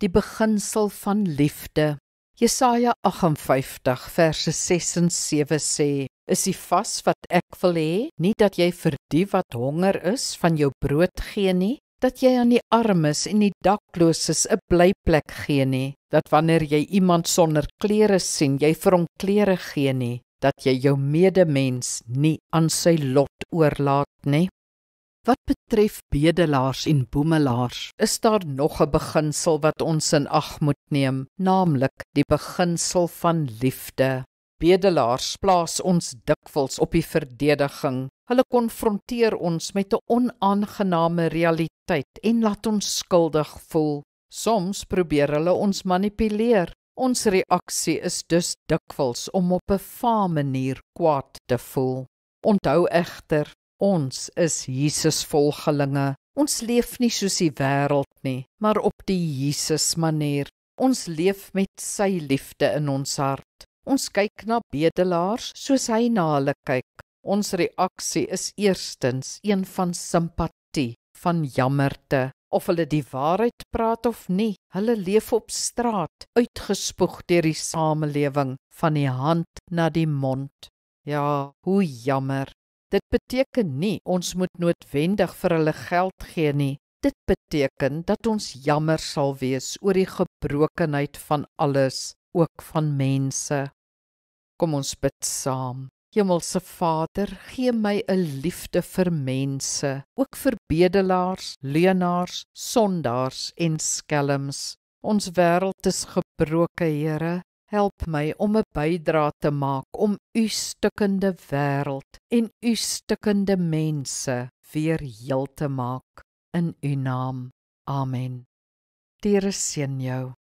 die beginsel van liefde. Jesaja 58 verse 6 en 7 sê, is die vas wat ek wil hê, nie dat jy vir die wat honger is van jou brood gee nie, dat jy aan die armes en die dakloses 'n blyplek gee nie, dat wanneer jy iemand sonder klere sien, jy vir hom klere gee nie, dat jy jou medemens nie aan sy lot oorlaat nie. Wat betref bedelaars en boemelaars, is daar nog 'n beginsel wat ons in ag moet neem, naamlik die beginsel van liefde. Bedelaars plaas ons dikwels op die verdediging. Hulle konfronteer ons met 'n onaangename realiteit en laat ons skuldig voel. Soms probeer hulle ons manipuleer. Ons reaksie is dus dikwels om op 'n vae manier kwaad te voel. Onthou egter, ons is Jesus volgelinge. Ons leef nie soos die wêreld nie, maar op die Jesus manier. Ons leef met sy liefde in ons hart. Ons kyk na bedelaars soos hy na hulle kyk. Ons reaksie is eerstens een van simpatie, van jammerte. Of hulle die waarheid praat of nie, hulle leef op straat, uitgespoeg deur die samelewing, van die hand na die mond. Ja, hoe jammer. Dit beteken nie ons moet noodwendig vir hulle geld gee nie. Dit beteken dat ons jammer sal wees oor die gebrokenheid van alles, ook van mense. Kom ons bid saam. Hemelse Vader, gee my 'n liefde vir mense, ook vir bedelaars, leuenaars, sondaars en skelms. Ons wêreld is gebroke, Here. Help my om 'n bydrae te maak om u stikkende wêreld en u stikkende mense weer heel te maak. In u naam. Amen. Die Here seën jou.